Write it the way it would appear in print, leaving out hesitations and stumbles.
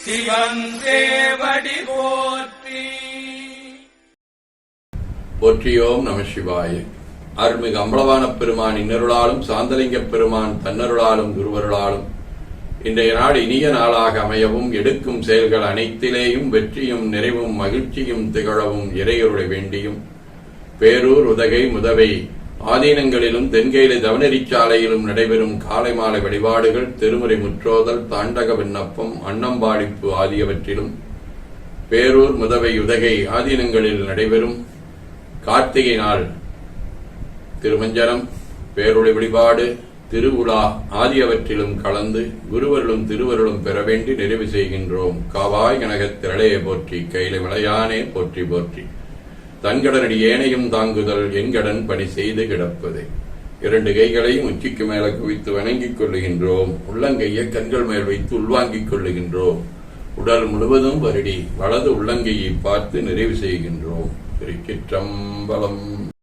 சிவன் சேவடி போற்றி. போற்றியோம் நம சிவாய. அருள்மிகு அம்பலவான பெருமான் இன்னருளாலும் சாந்தலிங்க பெருமான் தன்னருளாலும் குருவருளாலும் இன்றைய நாள் இனிய நாளாக அமையவும், எடுக்கும் செயல்கள் அனைத்திலேயும் வெற்றியும் நிறைவும் மகிழ்ச்சியும் திகழவும் இறையருளை வேண்டியும், பேரூர் உதகை முதவை ஆதீனங்களிலும் தென்கேலி தவநெறிச்சாலையிலும் நடைபெறும் காலை மாலை வழிபாடுகள், திருமுறை முற்றோதல், தாண்டக விண்ணப்பம், அன்னம்பாடிப்பு ஆகியவற்றிலும், பேரூர் முதவை உதகை ஆதீனங்களில் நடைபெறும் கார்த்திகை நாள் திருமஞ்சனம், பேருளை வழிபாடு, திருவுலா ஆகியவற்றிலும் கலந்து குருவருளும் திருவருளும் பெற வேண்டி நிறைவு செய்கின்றோம். காவாய் கனகத் திரளையே போற்றி, கையில மலையானே போற்றி போற்றி. தன்கடனடி ஏனையும் தாங்குதல் என்கடன் பணி செய்து கிடப்பது. இரண்டு கைகளையும் உச்சிக்கு மேல குவித்து வணங்கிக் கொள்ளுகின்றோம். உள்ளங்கையை கண்கள் மேல் வைத்து உள்வாங்கிக் கொள்ளுகின்றோம். உடல் முழுவதும் வருடி வலது உள்ளங்கையை பார்த்து நிறைவு செய்கின்றோம். திருச்சிற்றம்பலம்.